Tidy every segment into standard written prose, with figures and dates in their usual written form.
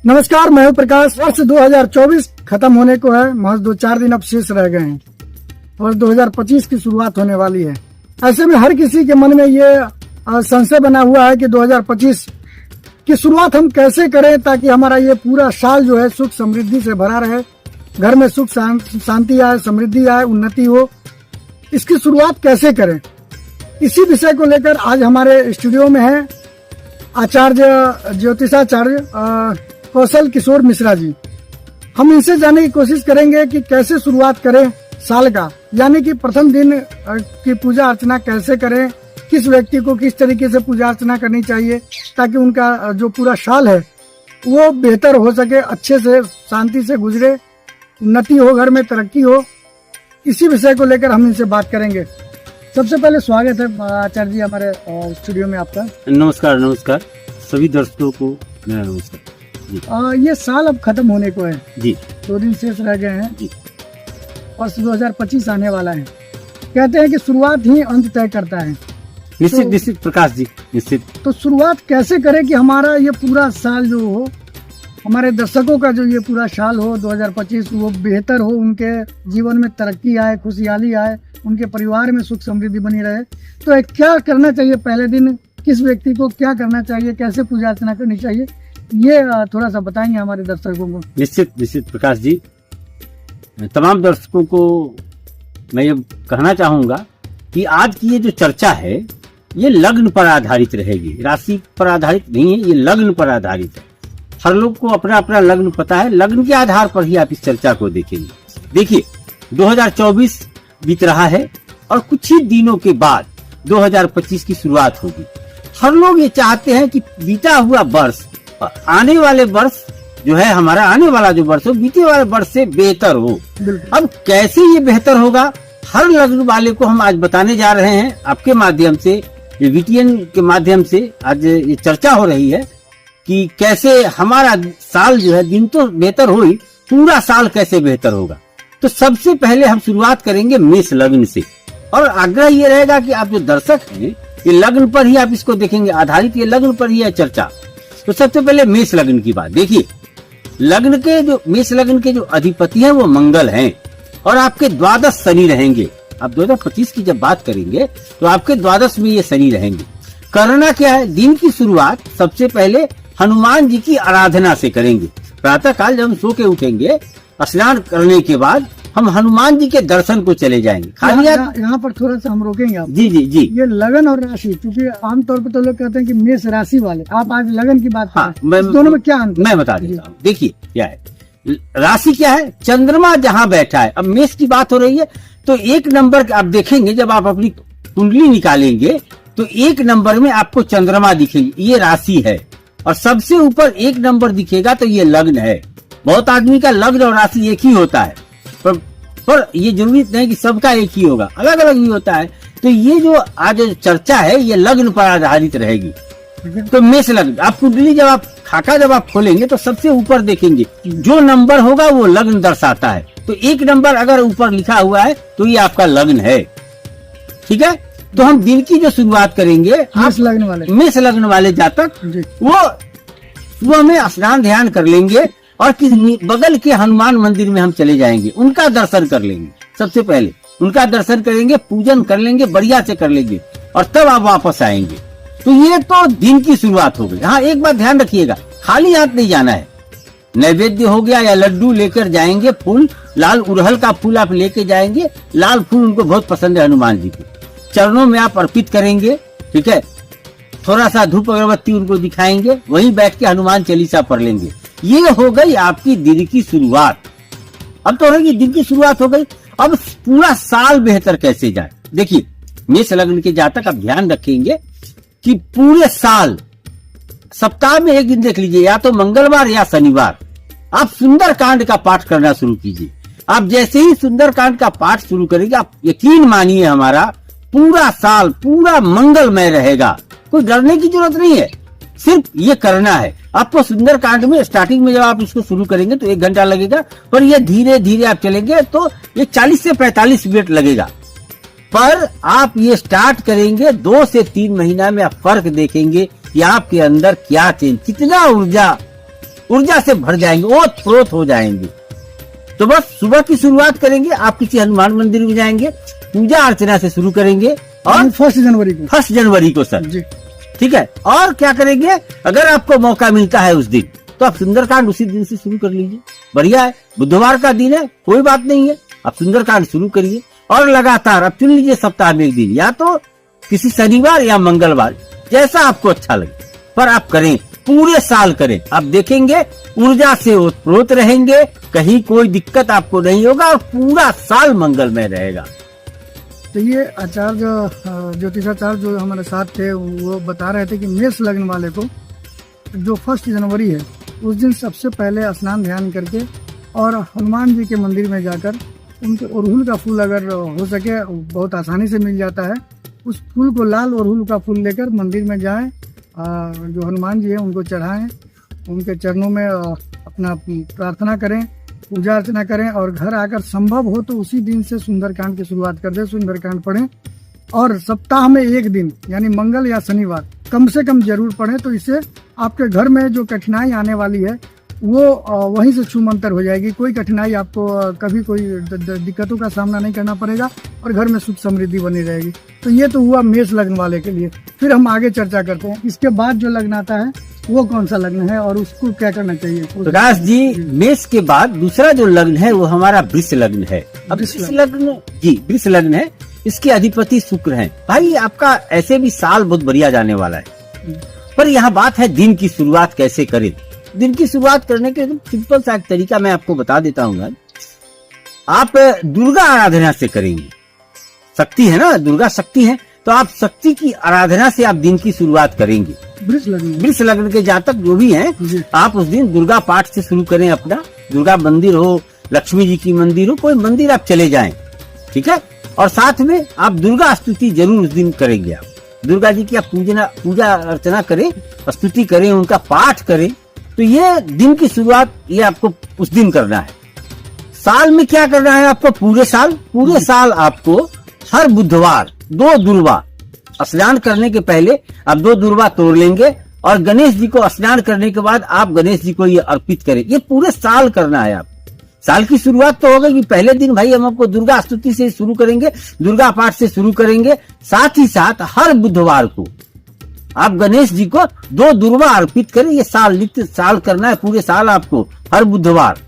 नमस्कार, मैं हूं प्रकाश। वर्ष 2024 खत्म होने को है, महज 2-4 दिन अब शेष रह गए हैं। वर्ष 2025 की शुरुआत होने वाली है। ऐसे में हर किसी के मन में ये संशय बना हुआ है कि 2025 की शुरुआत हम कैसे करें ताकि हमारा ये पूरा साल जो है सुख समृद्धि से भरा रहे, घर में सुख शांति आए, समृद्धि आए, उन्नति हो। इसकी शुरुआत कैसे करें, इसी विषय को लेकर आज हमारे स्टूडियो में है आचार्य ज्योतिषाचार्य कौशल किशोर मिश्रा जी। हम इनसे जानने की कोशिश करेंगे कि कैसे शुरुआत करें साल का, यानी कि प्रथम दिन की पूजा अर्चना कैसे करें, किस व्यक्ति को किस तरीके से पूजा अर्चना करनी चाहिए ताकि उनका जो पूरा साल है वो बेहतर हो सके, अच्छे से शांति से गुजरे, उन्नति हो, घर में तरक्की हो। इसी विषय को लेकर हम इनसे बात करेंगे। सबसे पहले स्वागत है आचार्य जी हमारे स्टूडियो में आपका। नमस्कार। नमस्कार सभी दर्शकों को मेरा नमस्कार जी। ये साल अब खत्म होने को है जी, 2 दिन शेष रह गए हैं जी। और 2025 आने वाला है। कहते हैं कि शुरुआत ही अंत तय करता है। निश्चित निश्चित प्रकाश जी, निश्चित। तो शुरुआत कैसे करें कि हमारा ये पूरा साल जो हो, हमारे दर्शकों का जो ये पूरा साल हो 2025 वो बेहतर हो, उनके जीवन में तरक्की आए, खुशहाली आए, उनके परिवार में सुख समृद्धि बनी रहे। तो क्या करना चाहिए पहले दिन, किस व्यक्ति को क्या करना चाहिए, कैसे पूजा अर्चना करनी चाहिए, ये थोड़ा सा बताएंगे हमारे दर्शकों को। निश्चित निश्चित प्रकाश जी, तमाम दर्शकों को मैं ये कहना चाहूंगा कि आज की ये जो चर्चा है ये लग्न पर आधारित रहेगी, राशि पर आधारित नहीं है, ये लग्न पर आधारित है। हर लोग को अपना अपना लग्न पता है, लग्न के आधार पर ही आप इस चर्चा को देखेंगे। देखिए 2024 बीत रहा है और कुछ ही दिनों के बाद 2025 की शुरुआत होगी। हर लोग ये चाहते हैं कि बीता हुआ वर्ष, आने वाले वर्ष जो है, हमारा आने वाला जो वर्ष हो, बीते वाले वर्ष से बेहतर हो। अब कैसे ये बेहतर होगा, हर लग्न वाले को हम आज बताने जा रहे हैं। आपके माध्यम से, ये VTN के माध्यम से आज ये चर्चा हो रही है कि कैसे हमारा साल जो है, दिन तो बेहतर हो ही, पूरा साल कैसे बेहतर होगा। तो सबसे पहले हम शुरुआत करेंगे मेष लग्न से, और आग्रह ये रहेगा कि आप जो दर्शक हैं ये लग्न पर ही आप इसको देखेंगे, आधारित ये लग्न पर ही है चर्चा। तो सबसे पहले मेष लग्न की बात देखिए। लग्न के जो मेष लग्न के जो अधिपति हैं वो मंगल हैं और आपके द्वादश शनि रहेंगे। आप 2025 की जब बात करेंगे तो आपके द्वादश में ये शनि रहेंगे। करना क्या है, दिन की शुरुआत सबसे पहले हनुमान जी की आराधना से करेंगे। प्रातः काल जब हम सो के उठेंगे, स्नान करने के बाद हम हनुमान जी के दर्शन को चले जाएंगे। खाली यहाँ पर थोड़ा सा हम रोकेंगे आप। जी जी जी। ये लगन और राशि, क्योंकि आमतौर पर तो लोग कहते हैं कि मेष राशि वाले, आप आज लगन की बात हाँ, दोनों में क्या अंतर? मैं बता देता हूँ। देखिए क्या है, राशि क्या है, चंद्रमा जहाँ बैठा है। अब मेष की बात हो रही है तो 1 नंबर आप देखेंगे, जब आप अपनी कुंडली निकालेंगे तो 1 नंबर में आपको चंद्रमा दिखेंगे, ये राशि है। और सबसे ऊपर 1 नंबर दिखेगा तो ये लग्न है। बहुत आदमी का लग्न और राशि एक ही होता है, पर ये जरूरी नहीं कि सबका एक ही होगा, अलग अलग भी होता है। तो ये जो आज चर्चा है ये लग्न पर आधारित रहेगी। तो मेष लग्न, आप कुंडली जब आप खाका जब आप खोलेंगे तो सबसे ऊपर देखेंगे जो नंबर होगा वो लग्न दर्शाता है। तो 1 नंबर अगर ऊपर लिखा हुआ है तो ये आपका लग्न है। ठीक है, तो हम दिन की जो शुरुआत करेंगे, मेष लग्न वाले जातक वो सुबह में स्नान ध्यान कर लेंगे और बगल के हनुमान मंदिर में हम चले जाएंगे, उनका दर्शन कर लेंगे। सबसे पहले उनका दर्शन करेंगे, पूजन कर लेंगे, बढ़िया से कर लेंगे और तब आप वापस आएंगे। तो ये तो दिन की शुरुआत हो गई। हाँ, एक बात ध्यान रखिएगा, खाली हाथ नहीं जाना है। नैवेद्य हो गया या लड्डू लेकर जाएंगे, फूल, लाल उड़हल का फूल आप लेके जाएंगे। लाल फूल उनको बहुत पसंद है हनुमान जी को, चरणों में आप अर्पित करेंगे। ठीक है, थोड़ा सा धूप अगरबत्ती उनको दिखाएंगे, वहीं बैठ के हनुमान चालीसा पढ़ लेंगे। ये हो गई आपकी दिन की शुरुआत। अब तो होगी दिन की शुरुआत हो गई। अब पूरा साल बेहतर कैसे जाए, देखिए मेष लग्न के जातक आप ध्यान रखेंगे कि पूरे साल, सप्ताह में एक दिन देख लीजिए, या तो मंगलवार या शनिवार आप सुंदर कांड का पाठ करना शुरू कीजिए। आप जैसे ही सुंदर कांड का पाठ शुरू करेंगे, आप यकीन मानिए हमारा पूरा साल पूरा मंगलमय रहेगा। कोई डरने की जरूरत नहीं है, सिर्फ ये करना है आपको। सुंदर कांड में स्टार्टिंग में जब आप इसको शुरू करेंगे तो 1 घंटा लगेगा, पर ये धीरे धीरे आप चलेंगे तो ये 40 से 45 मिनट लगेगा। पर आप ये स्टार्ट करेंगे 2 से 3 महीना में आप फर्क देखेंगे कि आपके अंदर क्या चेंज, कितना ऊर्जा ऊर्जा से भर जाएंगे, ओत प्रोत हो जाएंगे। तो बस सुबह की शुरुआत करेंगे, आप किसी हनुमान मंदिर में जाएंगे, पूजा अर्चना से शुरू करेंगे और 1 जनवरी को 1 जनवरी को सर, जी। ठीक है। और क्या करेंगे, अगर आपको मौका मिलता है उस दिन तो आप सुंदरकांड उसी दिन से शुरू कर लीजिए, बढ़िया है। बुधवार का दिन है, कोई बात नहीं है, आप सुंदरकांड शुरू करिए और लगातार आप चुन लीजिए सप्ताह में एक दिन, या तो किसी शनिवार या मंगलवार, जैसा आपको अच्छा लगे, पर आप करें, पूरे साल करें। आप देखेंगे ऊर्जा से ओतप्रोत रहेंगे, कहीं कोई दिक्कत आपको नहीं होगा और पूरा साल मंगलमय रहेगा। तो ये आचार्य ज्योतिषाचार्य जो हमारे साथ थे वो बता रहे थे कि मेष लग्न वाले को जो 1 जनवरी है उस दिन सबसे पहले स्नान ध्यान करके और हनुमान जी के मंदिर में जाकर उनके अड़हुल का फूल अगर हो सके, बहुत आसानी से मिल जाता है, उस फूल को, लाल अड़हुल का फूल लेकर मंदिर में जाएं, जो हनुमान जी हैं उनको चढ़ाएं, उनके चरणों में अपना प्रार्थना करें, पूजा अर्चना करें और घर आकर संभव हो तो उसी दिन से सुंदरकांड की शुरुआत कर दें, सुंदरकांड पढ़ें और सप्ताह में एक दिन यानी मंगल या शनिवार कम से कम जरूर पढ़ें। तो इससे आपके घर में जो कठिनाई आने वाली है वो वहीं से छूमंतर हो जाएगी, कोई कठिनाई आपको कभी कोई दिक्कतों का सामना नहीं करना पड़ेगा और घर में सुख समृद्धि बनी रहेगी। तो ये तो हुआ मेष लग्न वाले के लिए। फिर हम आगे चर्चा करते हैं, इसके बाद जो लग्न आता है वो कौन सा लग्न है और उसको क्या करना चाहिए। प्रकाश जी, मेष के बाद दूसरा जो लग्न है वो हमारा वृष लग्न है। अब वृष लग्न, जी वृष लग्न है, इसके अधिपति शुक्र हैं। भाई आपका ऐसे भी साल बहुत बढ़िया जाने वाला है, पर यहाँ बात है दिन की शुरुआत कैसे करें। दिन की शुरुआत करने के सिंपल सा एक तरीका मैं आपको बता देता हूँ। आप दुर्गा आराधना से करेंगे, शक्ति है ना, दुर्गा शक्ति है, तो आप शक्ति की आराधना से आप दिन की शुरुआत करेंगे। वृष लग्न के जातक जो भी हैं, आप उस दिन दुर्गा पाठ से शुरू करें अपना। दुर्गा मंदिर हो, लक्ष्मी जी की मंदिर हो, कोई मंदिर आप चले जाएं, ठीक है। और साथ में आप दुर्गा स्तुति जरूर उस दिन करेंगे। आप दुर्गा जी की आप पूजा अर्चना करें, स्तुति करें, उनका पाठ करें। तो ये दिन की शुरुआत ये आपको उस दिन करना है। साल में क्या करना है आपको, पूरे साल आपको हर बुधवार 2 दुर्वा स्नान करने के पहले आप 2 दुर्वा तोड़ लेंगे और गणेश जी को स्नान करने के बाद आप गणेश जी को ये अर्पित करें। ये पूरे साल करना है। आप साल की शुरुआत तो होगा कि पहले दिन भाई हम आपको दुर्गा स्तुति से शुरू करेंगे, दुर्गा पाठ से शुरू करेंगे। साथ ही साथ हर बुधवार को आप गणेश जी को 2 दुर्वा अर्पित करें। ये साल नित्य साल करना है, पूरे साल आपको हर बुधवार।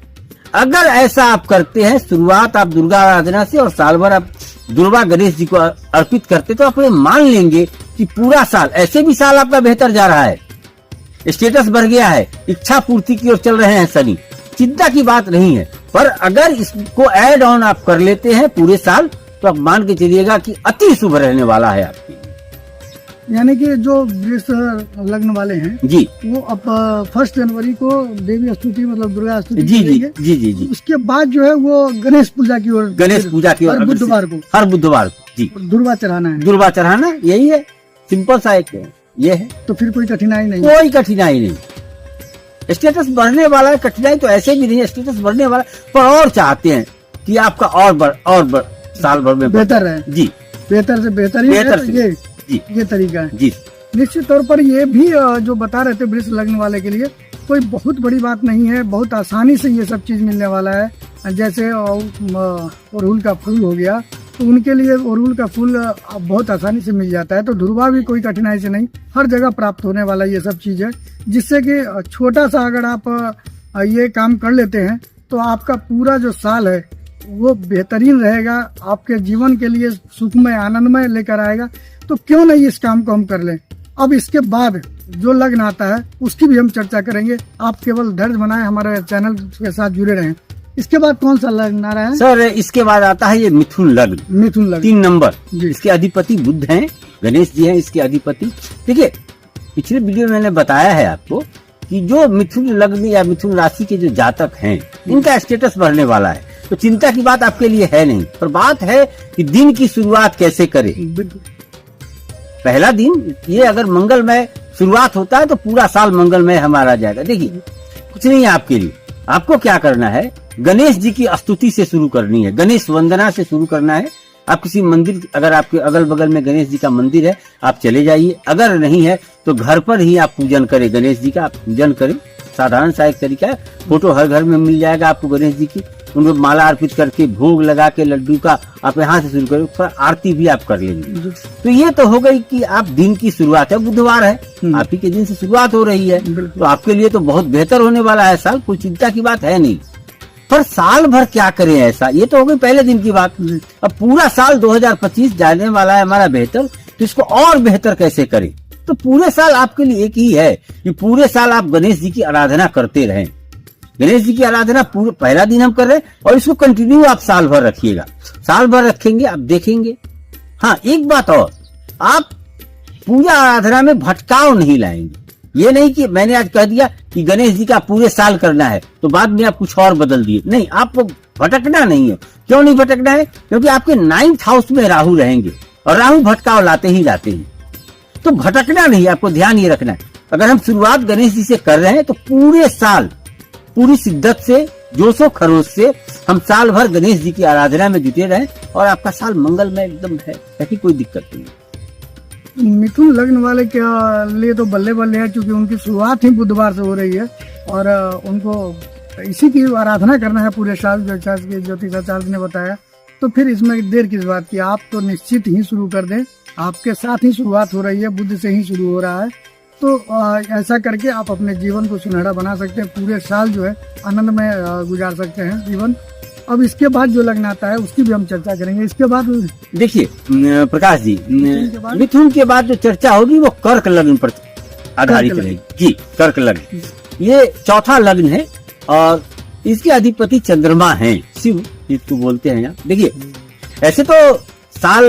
अगर ऐसा आप करते हैं, शुरुआत आप दुर्गा आराधना से और साल भर आप दुर्गा गणेश जी को अर्पित करते, तो आप ये मान लेंगे कि पूरा साल, ऐसे भी साल आपका बेहतर जा रहा है, स्टेटस बढ़ गया है, इच्छा पूर्ति की ओर चल रहे हैं शनि, चिंता की बात नहीं है। पर अगर इसको ऐड ऑन आप कर लेते हैं पूरे साल, तो आप मान के चलिएगा कि अति शुभ रहने वाला है आपकी। यानी कि जो वृष लग्न वाले हैं जी, वो अब 1 जनवरी को देवी स्तुति मतलब दुर्गा स्तुति जी जी जी जी जी, उसके बाद जो है वो गणेश पूजा की ओर, हर बुधवार को जी दुर्वा चढ़ाना है। दुर्वा चढ़ाना यही है, सिंपल सा एक ये है। तो फिर कोई कठिनाई नहीं, कोई कठिनाई नहीं। स्टेटस बढ़ने वाला है, कठिनाई तो ऐसे भी नहीं है, स्टेटस बढ़ने वाला, पर और चाहते हैं कि आपका और साल भर में बेहतर है। जी, बेहतर से बेहतर ये तरीका है जी। निश्चित तौर पर ये भी जो बता रहे थे वृष लग्न वाले के लिए कोई बहुत बड़ी बात नहीं है, बहुत आसानी से ये सब चीज मिलने वाला है। जैसे अड़हुल का फूल हो गया, तो उनके लिए अड़हुल का फूल बहुत आसानी से मिल जाता है। तो दुर्वा भी कोई कठिनाई से नहीं, हर जगह प्राप्त होने वाला ये सब चीज है, जिससे कि छोटा सा अगर आप ये काम कर लेते हैं तो आपका पूरा जो साल है वो बेहतरीन रहेगा, आपके जीवन के लिए सुखमय आनंदमय लेकर आएगा। तो क्यों नहीं इस काम को हम कर लें। अब इसके बाद जो लग्न आता है उसकी भी हम चर्चा करेंगे। आप केवल धैर्य बनाए हमारे चैनल के साथ जुड़े रहें। इसके बाद कौन सा लग्न आ रहा है सर? इसके बाद आता है ये मिथुन लग्न। 3 नंबर, इसके अधिपति बुध हैं, गणेश जी हैं इसके अधिपति। देखिए पिछले वीडियो में मैंने बताया है आपको कि जो मिथुन लग्न या मिथुन राशि के जो जातक हैं इनका स्टेटस बढ़ने वाला है, तो चिंता की बात आपके लिए है नहीं। पर बात है कि दिन की शुरुआत कैसे करें। पहला दिन ये अगर मंगलमय शुरुआत होता है तो पूरा साल मंगलमय हमारा जाएगा। देखिए कुछ नहीं है आपके लिए, आपको क्या करना है, गणेश जी की स्तुति से शुरू करनी है, गणेश वंदना से शुरू करना है। आप किसी मंदिर, अगर आपके अगल बगल में गणेश जी का मंदिर है आप चले जाइए, अगर नहीं है तो घर पर ही आप पूजन करें, गणेश जी का आप पूजन करें। साधारण सा एक तरीका है। फोटो हर घर में मिल जाएगा आपको गणेश जी की, उनको माला अर्पित करके भोग लगा के लड्डू का आप यहाँ से शुरू करें, फिर आरती भी आप कर लेंगे। तो ये तो हो गई कि आप दिन की शुरुआत है, बुधवार है, आप ही के दिन से शुरुआत हो रही है, तो आपके लिए तो बहुत बेहतर होने वाला है साल, कोई चिंता की बात है नहीं। पर साल भर क्या करें ऐसा, ये तो हो गई पहले दिन की बात। अब पूरा साल 2025 जाने वाला है हमारा बेहतर, तो इसको और बेहतर कैसे करें? तो पूरे साल आपके लिए एक ही है कि पूरे साल आप गणेश जी की आराधना करते रहें। गणेश जी की आराधना पूरे पहला दिन हम कर रहे हैं और इसको कंटिन्यू आप साल भर रखिएगा। साल भर रखेंगे आप देखेंगे। हाँ, एक बात और, आप पूजा आराधना में भटकाव नहीं लाएंगे। ये नहीं कि मैंने आज कह दिया कि गणेश जी का पूरे साल करना है तो बाद में आप कुछ और बदल दिए, नहीं, आपको भटकना नहीं है। क्यों नहीं भटकना है? क्योंकि आपके 9th हाउस में राहु रहेंगे और राहु भटकाव लाते ही जाते हैं, तो भटकना नहीं, आपको ध्यान ये रखना है। अगर हम शुरुआत गणेश जी से कर रहे हैं तो पूरे साल पूरी शिद्दत से, जोशो खरोश से हम साल भर गणेश जी की आराधना में जुटे रहें और आपका साल मंगलमय एकदम है, ताकि कोई दिक्कत नहीं। मिथुन लग्न वाले के लिए तो बल्ले बल्ले है, क्योंकि उनकी शुरुआत ही बुधवार से हो रही है और उनको इसी की आराधना करना है पूरे साल, जैसा कि ज्योतिषाचार्य ने बताया। तो फिर इसमें देर किस बात की, आप तो निश्चित ही शुरू कर दें, आपके साथ ही शुरुआत हो रही है, बुध से ही शुरू हो रहा है। तो ऐसा करके आप अपने जीवन को सुनहरा बना सकते हैं, पूरे साल जो है आनंद में गुजार सकते हैं जीवन। अब इसके बाद जो लग्न आता है उसकी भी हम चर्चा करेंगे। इसके बाद देखिए प्रकाश जी, मिथुन के बाद जो चर्चा होगी वो कर्क लग्न पर आधारित रहेगी जी। कर्क लग्न ये चौथा लग्न है और इसके अधिपति चंद्रमा हैं, शिव जिसको बोलते हैं यहाँ। देखिए ऐसे तो साल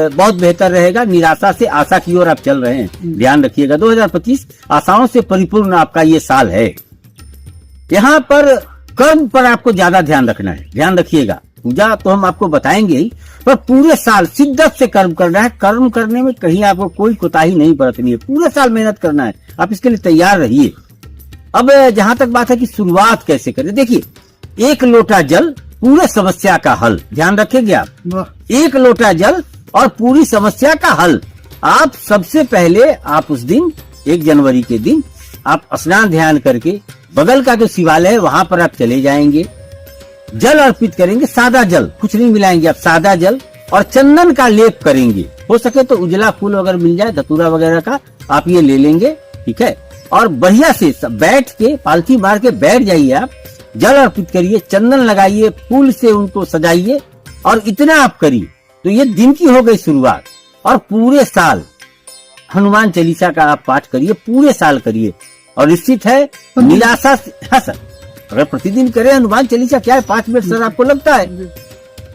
बहुत बेहतर रहेगा, निराशा से आशा की ओर आप चल रहे हैं, ध्यान रखिएगा। 2025 आशाओं से परिपूर्ण आपका ये साल है। यहाँ पर कर्म पर आपको ज्यादा ध्यान रखना है, ध्यान रखिएगा। पूजा तो हम आपको बताएंगे ही, पर पूरे साल शिद्दत से कर्म करना है। कर्म करने में कहीं आपको कोई कोताही नहीं बरतनी है, पूरे साल मेहनत करना है, आप इसके लिए तैयार रहिए। अब जहां तक बात है कि शुरुआत कैसे करें, देखिए 1 लोटा जल पूरे समस्या का हल, ध्यान रखेंगे आप। 1 लोटा जल और पूरी समस्या का हल। आप सबसे पहले आप उस दिन 1 जनवरी के दिन आप स्नान ध्यान करके बगल का जो शिवालय है वहां पर आप चले जाएंगे, जल अर्पित करेंगे, सादा जल, कुछ नहीं मिलाएंगे आप, सादा जल और चंदन का लेप करेंगे। हो सके तो उजला फूल अगर मिल जाए, धतूरा वगैरह का, आप ये ले लेंगे, ठीक है। और बढ़िया से बैठ के पालथी मार के बैठ जाइए आप, जल अर्पित करिए, चंदन लगाइए, फूल से उनको सजाइए और इतना आप करिए। तो ये दिन की हो गई शुरुआत। और पूरे साल हनुमान चालीसा का आप पाठ करिए, पूरे साल करिए और निश्चित है निराशा से, हाँ सर, अगर प्रतिदिन करें हनुमान चालीसा, क्या है 5 मिनट सर आपको लगता है,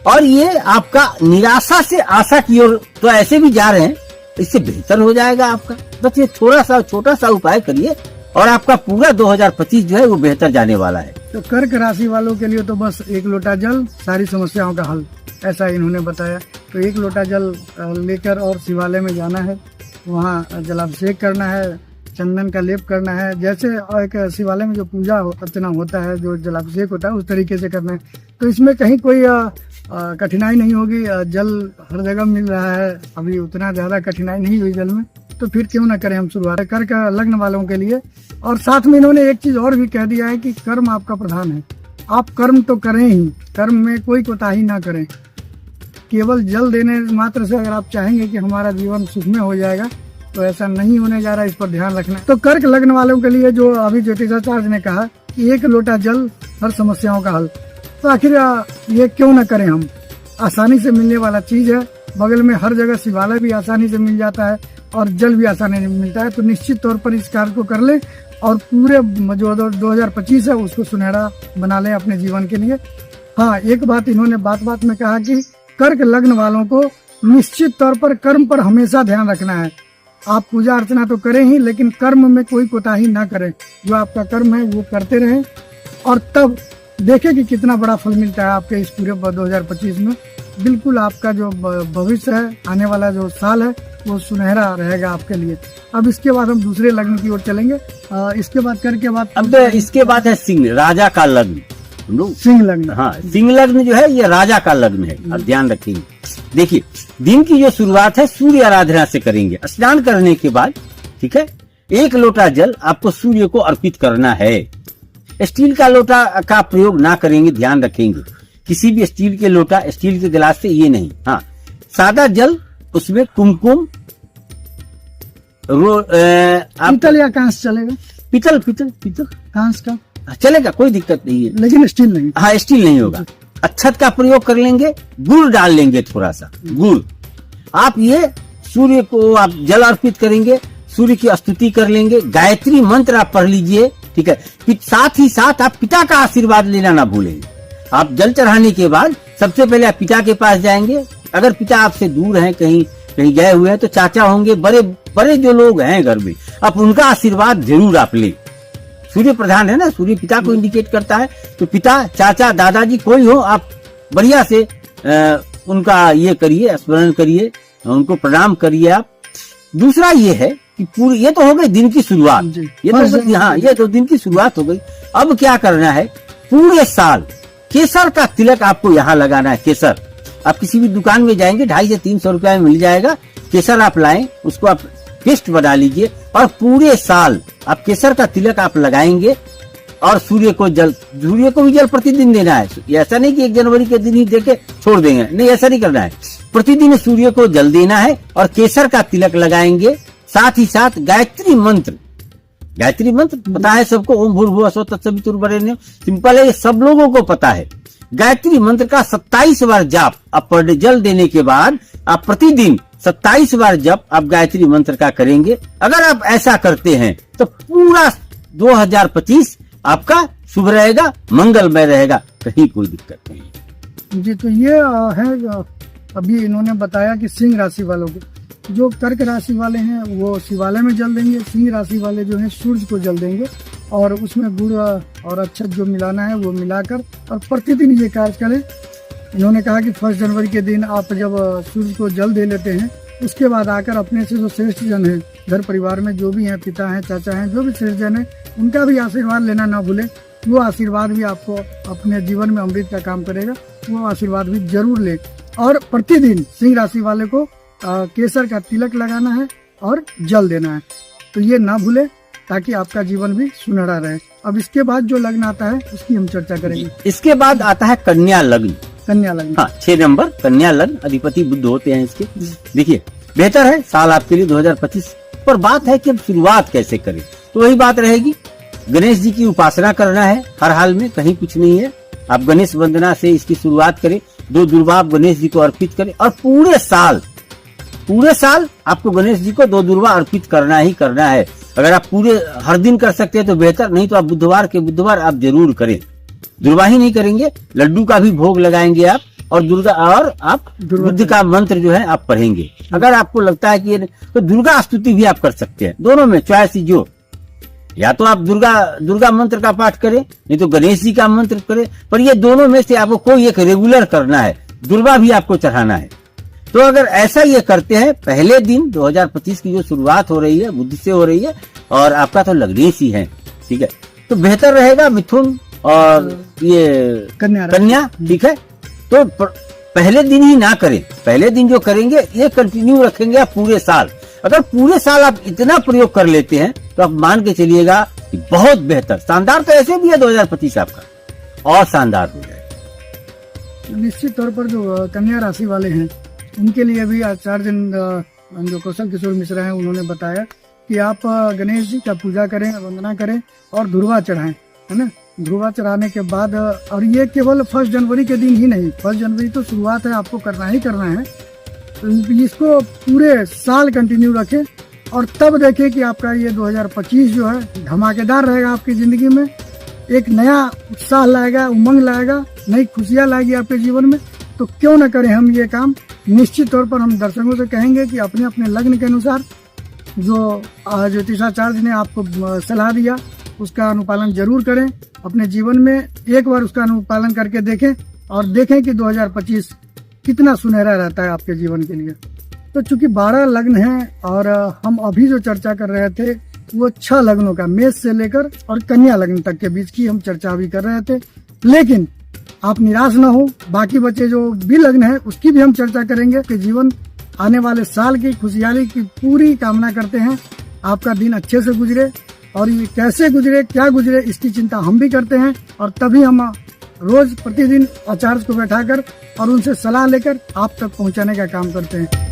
और ये आपका निराशा से आशा की ओर तो ऐसे भी जा रहे हैं, इससे बेहतर हो जाएगा आपका। बस ये थोड़ा सा छोटा सा उपाय करिए और आपका पूरा 2025 जो है वो बेहतर जाने वाला है। तो कर्क राशि वालों के लिए तो बस 1 लोटा जल, सारी समस्याओं का हल, ऐसा इन्होंने बताया। तो 1 लोटा जल लेकर और शिवालय में जाना है, वहाँ जलाभिषेक करना है, चंदन का लेप करना है। जैसे एक शिवालय में जो पूजा अर्चना होता है, जो जलाभिषेक होता है, उस तरीके से करना है। तो इसमें कहीं कोई कठिनाई नहीं होगी, जल हर जगह मिल रहा है, अभी उतना ज्यादा कठिनाई नहीं हुई जल में, तो फिर क्यों ना करें हम शुरुआत कर्क लग्न वालों के लिए। और साथ में इन्होंने एक चीज और भी कह दिया है कि कर्म आपका प्रधान है, आप कर्म तो करें ही, कर्म में कोई कोताही ना करें। केवल जल देने मात्र से अगर आप चाहेंगे कि हमारा जीवन सुखमय हो जाएगा, तो ऐसा नहीं होने जा रहा है, इस पर ध्यान रखना है। तो कर्क लग्न वालों के लिए जो अभी ज्योतिषाचार्य ने कहा कि 1 लोटा जल हर समस्याओं का हल, तो आखिर ये क्यों ना करें हम, आसानी से मिलने वाला चीज है। बगल में हर जगह शिवालय भी आसानी से मिल जाता है और जल भी आसानी से मिलता है। तो निश्चित तौर पर इस कार्य को कर लें और पूरे जो 2025 है उसको सुनहरा बना लें अपने जीवन के लिए। हाँ, एक बात इन्होंने बात बात में कहा कि कर्क लग्न वालों को निश्चित तौर पर कर्म पर हमेशा ध्यान रखना है। आप पूजा अर्चना तो करें ही, लेकिन कर्म में कोई कोताही ना करें। जो आपका कर्म है वो करते रहें और तब देखें कि कितना बड़ा फल मिलता है आपके इस पूरे 2025 में। बिल्कुल आपका जो भविष्य है, आने वाला जो साल है, वो सुनहरा रहेगा आपके लिए। अब इसके बाद हम दूसरे लग्न की ओर चलेंगे। इसके बाद करके बाद अब इसके बाद है सिंह, राजा का लग्न। सिंह लग्न, हाँ, सिंह लग्न जो है ये राजा का लग्न है, अब ध्यान रखिए। देखिए दिन की जो शुरुआत है सूर्य आराधना से करेंगे। स्नान करने के बाद, ठीक है, 1 लोटा जल आपको सूर्य को अर्पित करना है। स्टील का लोटा का प्रयोग ना करेंगे, ध्यान रखेंगे। किसी भी स्टील के लोटा, स्टील के गिलास से ये नहीं। हाँ, सादा जल, उसमें कुमकुम, पीतल या कांच चलेगा? पीतल पीतल पीतल कांच का चलेगा, कोई दिक्कत नहीं है, लेकिन स्टील नहीं। हाँ, स्टील नहीं होगा। अच्छत का प्रयोग कर लेंगे, गुड़ डाल लेंगे, थोड़ा सा गुड़। आप ये सूर्य को आप जल अर्पित करेंगे, सूर्य की स्तुति कर लेंगे, गायत्री मंत्र आप पढ़ लीजिए, ठीक है। साथ ही साथ आप पिता का आशीर्वाद लेना ना भूलेंगे। आप जल चढ़ाने के बाद सबसे पहले आप पिता के पास जाएंगे। अगर पिता आपसे दूर हैं, कहीं कहीं गए हुए हैं, तो चाचा होंगे, बड़े बड़े जो लोग हैं घर में, आप उनका आशीर्वाद जरूर आप लें। सूर्य प्रधान है ना, सूर्य पिता को इंडिकेट करता है, तो पिता, चाचा, दादाजी कोई हो, आप बढ़िया से उनका ये करिए, स्मरण करिए, उनको प्रणाम करिए आप। दूसरा ये है कि पूरी, ये तो हो गई दिन की शुरुआत, ये तो हाँ, ये तो दिन की शुरुआत हो गई। अब क्या करना है, पूरे साल केसर का तिलक आपको यहाँ लगाना है। केसर आप किसी भी दुकान में जाएंगे, 250 से 300 रुपया में मिल जाएगा। केसर आप लाएं, उसको आप पेस्ट बना लीजिए और पूरे साल आप केसर का तिलक आप लगाएंगे। और सूर्य को भी जल प्रतिदिन देना है। ऐसा नहीं कि 1 जनवरी के दिन ही देके छोड़ देंगे, नहीं, ऐसा नहीं करना है। प्रतिदिन सूर्य को जल देना है और केसर का तिलक लगाएंगे। साथ ही साथ गायत्री मंत्र पता है सबको, ओम भूर्भुवः स्वः तत्सवितुर्वरेण्यम, सिंपल है, ये सब लोगों को पता है। गायत्री मंत्र का 27 बार जाप आप पर डे जल देने के बाद आप प्रतिदिन 27 बार जप आप गायत्री मंत्र का करेंगे। अगर आप ऐसा करते हैं तो पूरा 2025 आपका शुभ रहेगा, मंगलमय रहेगा, कहीं कोई दिक्कत नहीं। जी, तो ये है अभी इन्होंने बताया कि सिंह राशि वालों को, जो कर्क राशि वाले हैं वो शिवालय में जल देंगे, सिंह राशि वाले जो हैं सूर्य को जल देंगे और उसमें गुड़ और अच्छत जो मिलाना है वो मिलाकर और प्रतिदिन ये कार्य करें। इन्होंने कहा कि 1 जनवरी के दिन आप जब सूर्य को जल दे लेते हैं, उसके बाद आकर अपने से जो श्रेष्ठ जन है घर परिवार में, जो भी हैं, पिता हैं, चाचा हैं, जो भी श्रेष्ठ जन है, उनका भी आशीर्वाद लेना ना भूलें। वो आशीर्वाद भी आपको अपने जीवन में अमृत का काम करेगा, वो आशीर्वाद भी जरूर ले। और प्रतिदिन सिंह राशि वाले को केसर का तिलक लगाना है और जल देना है, तो ये ना भूले ताकि आपका जीवन भी सुनहरा रहे। अब इसके बाद जो लग्न आता है उसकी हम चर्चा करेंगे। इसके बाद आता है कन्या लग्न। कन्या लग्न, हाँ, 6 नंबर कन्या लग्न, अधिपति बुध होते हैं इसके। देखिए, बेहतर है साल आपके लिए 2025, पर बात है कि अब शुरुआत कैसे करें, तो वही बात रहेगी। गणेश जी की उपासना करना है हर हाल में, कहीं कुछ नहीं है। आप गणेश वंदना से इसकी शुरुआत करें, 2 दुर्वा आप गणेश जी को अर्पित करें और पूरे साल आपको गणेश जी को 2 दुर्वा अर्पित करना ही करना है। अगर आप पूरे हर दिन कर सकते हैं तो बेहतर, नहीं तो आप बुधवार आप जरूर करें। दुर्वा ही नहीं करेंगे, लड्डू का भी भोग लगाएंगे आप, और दुर्गा और आप बुद्ध का मंत्र जो है आप पढ़ेंगे। अगर आपको लगता है कि तो दुर्गा स्तुति भी आप कर सकते हैं, दोनों में चॉइस जो, या तो आप दुर्गा मंत्र का पाठ करें, नहीं तो गणेश जी का मंत्र करें, पर ये दोनों में से आपको कोई एक रेगुलर करना है। दुर्वा भी आपको चढ़ाना है। तो अगर ऐसा ये करते हैं, पहले दिन 2025 की जो शुरुआत हो रही है बुध से हो रही है, और आपका तो लग्नेश ही है, ठीक है, तो बेहतर रहेगा मिथुन और ये कन्या, ठीक है। तो पहले दिन ही ना करें, पहले दिन जो करेंगे ये कंटिन्यू रखेंगे आप पूरे साल। अगर पूरे साल आप इतना प्रयोग कर लेते हैं तो आप मान के चलिएगा कि बहुत बेहतर, शानदार तो ऐसे भी है 2025 आपका, और शानदार हो जाएगा। निश्चित तौर पर जो कन्या राशि वाले हैं उनके लिए भी आचार्य जो कौशल किशोर मिश्रा हैं उन्होंने बताया कि आप गणेश जी का पूजा करें, वंदना करें और धुरवा चढ़ाएं, है ना। धुरवा चढ़ाने के बाद, और ये केवल 1 जनवरी के दिन ही नहीं, 1 जनवरी तो शुरुआत है, आपको करना ही करना है। तो इसको पूरे साल कंटिन्यू रखें और तब देखें कि आपका ये 2025 जो है धमाकेदार रहेगा आपकी जिंदगी में। एक नया उत्साह लाएगा, उमंग लाएगा, नई खुशियां लाएगी आपके जीवन में। तो क्यों न करें हम ये काम। निश्चित तौर पर हम दर्शकों से कहेंगे कि अपने अपने लग्न के अनुसार जो ज्योतिषाचार्य ने आपको सलाह दिया उसका अनुपालन जरूर करें अपने जीवन में। एक बार उसका अनुपालन करके देखें और देखें कि 2025 कितना सुनहरा रहता है आपके जीवन के लिए। तो चूंकि 12 लग्न हैं और हम अभी जो चर्चा कर रहे थे वो 6 लग्नों का, मेष से लेकर और कन्या लग्न तक के बीच की हम चर्चा अभी कर रहे थे। लेकिन आप निराश न हो, बाकी बचे जो भी लग्न है उसकी भी हम चर्चा करेंगे कि जीवन आने वाले साल की खुशहाली की पूरी कामना करते हैं। आपका दिन अच्छे से गुजरे, और ये कैसे गुजरे, क्या गुजरे, इसकी चिंता हम भी करते हैं। और तभी हम रोज प्रतिदिन आचार्य को बैठाकर और उनसे सलाह लेकर आप तक पहुंचाने का काम करते हैं।